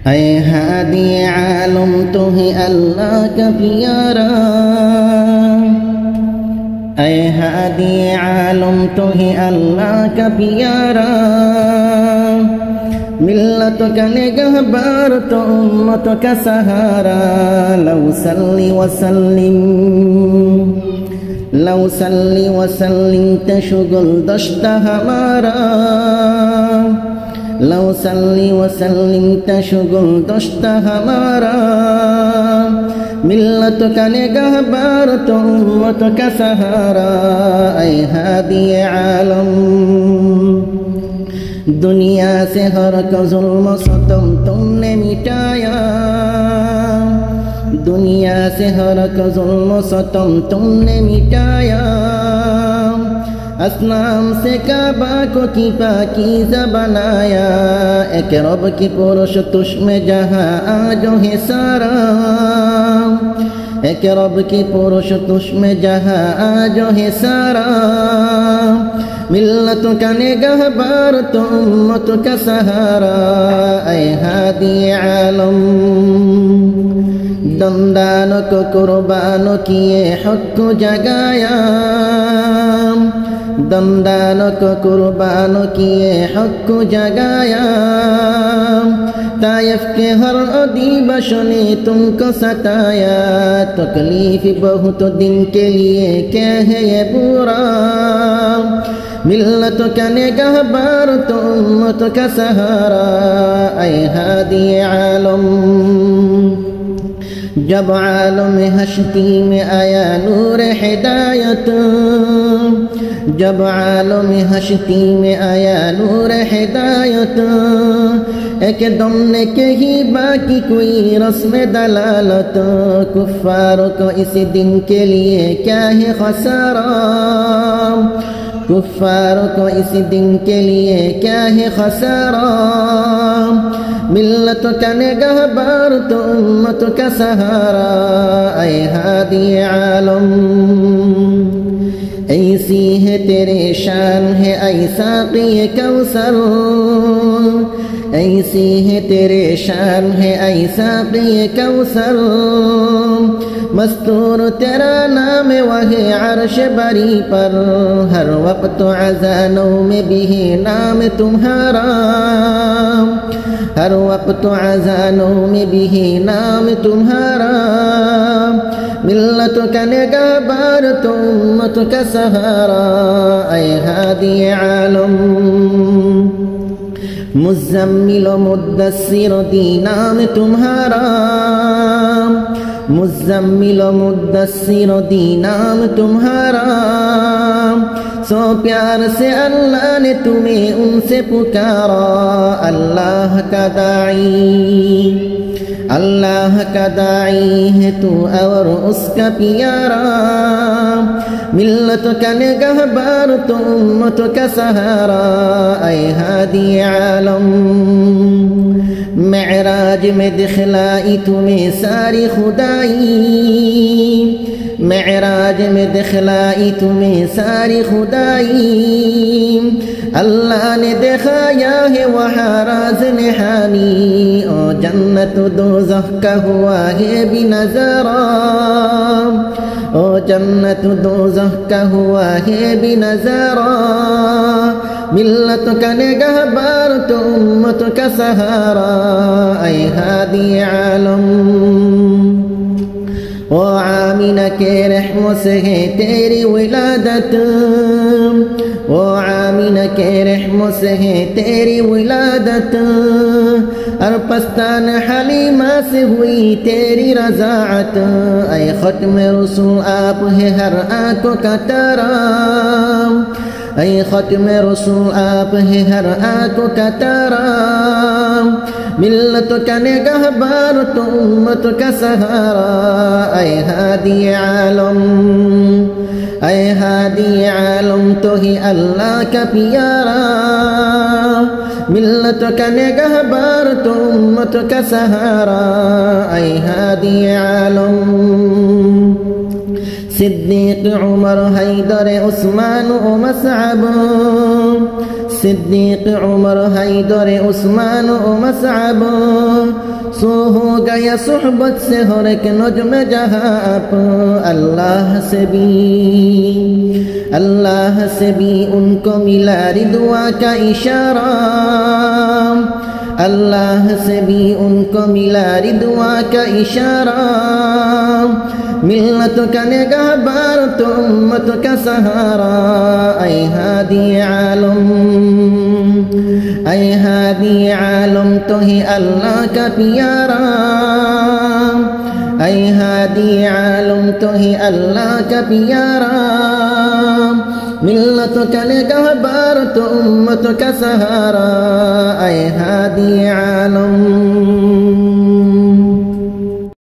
ऐ हादी आलम तो है अल्लाह का प्यारा, ऐ हादी आलम तो है अल्लाह का प्यारा। मिल्लत का निगहबार तो उम्मत का सहारा। लौ सल्ली वसल्लिम तशुगुल दश्ता हमारा। लौ सल्ली वसल्लिम तशुगुल दश्ता हमारा। मिल्लत का निगहबार तो उम्मत का सहारा। ऐ हादी आलम दुनिया से हर का जुल्म सितम तुमने मिटाया। दुनिया से हर का जुल्म सितम तुमने मिटाया। असनाम से काबा को की पाकीज़ा बनाया। एक रब की पुरुष तुझ में जहाँ आजो है सारा। एक रब की पुरुष तुझ में जहाँ आजो है सारा। मिल्लत का निगहबार तो उम्मत का सहारा। ऐ हादी आलम दमदानों को कुर्बानों किए हक को जगाया। दमदानों को कुर्बानों किए हक को जगाया। ताइफ के हर अदीबश ने तुमको सताया। तकलीफ बहुत दिन के लिए क्या है ये बुरा। मिल्लत का निगहबार तो उम्मत का सहारा। ऐ हादी आलम जब आलम हस्ती में आया नूर हिदायत। जब आलम हस्ती में आया नूर हिदायत। एक दम ने कही बाकी कोई रस्म दलालत। कुफ्फार को इस दिन के लिए क्या है खसारा। कुफ्फार को इस दिन के लिए क्या है खसारा। मिल्लत का निगहबार तो उम्मत का सहारा। ऐ हादी आलम ऐसी है तेरे शान है ऐसा की कौसर। ऐसी है तेरे शान है ऐसा की कौसर। मस्तूर तेरा नाम वही अर्श बरी पर। हर वक्त अज़ानों में भी है नाम तुम्हारा। हर वक्त अज़ानों में भी है नाम तुम्हारा। मिल्लत का निगहबार तो उम्मत का सहारा। ऐ हादी आलम मुज़म्मिल मुद्दस्सिर दी नाम तुम्हारा। मुज़म्मिल मुद्दस्सिर दी नाम तुम्हारा। सो प्यार से अल्लाह ने तुम्हें उनसे पुकारा। अल्लाह का दाई है तू और उसका प्यारा। मिल्लत का निगहबार तो उम्मत का सहारा। ऐ हादी आलम मेराज में दिखलाई तुम्हें सारी खुदाई। मेराज में दिखलाई तुम्हें सारी खुदाई। अल्लाह ने दिखाया है वहाँ राज निहानी। ओ जन्नत दोज़ख का हुआ है भी नज़ारा। ओ जन्नत दोज़ख का हुआ है भी नज़ारा। मिल्लत का निगहबार तो उम्मत का सहारा। ऐ हादी आलम ओ आमिना के रहम से है तेरी विलादत। ओ आमिना के रहम से है तेरी विलादत। अरपस्तान हलीमा से हुई तेरी रज़ाअत। ऐ ख़त्म रसूल आप है हर आँखों का तारा। ऐ ख़त्म रसूल आप है हर आँखों का तारा। मिल्लत का निगहबार तो उम्मत का सहारा। ऐ हादी आलम तो ही अल्लाह का प्यारा। मिल्लत का निगहबार तो उम्मत का सहारा। ऐ हादी आलम सिद्दीक उमर हैदर उस्मान व मसअब सिद्दीक उमर हैदर उस्मान व मसअब सो हो गया सुहबत से हर एक नज्म जहां आप अल्लाह से भी उनको मिला रिदवा का इशारा अल्लाह से भी उनको मिला रिदवा का इशारा मिल्लत का निगाहबान तो उम्मत का सहारा ऐ हादी आलम तो ही अल्लाह का प्यारा ऐ हादी आलम तो ही अल्लाह का प्यारा मिल्लत का निगाहबान तो उम्मत का सहारा ऐ हादी आलम।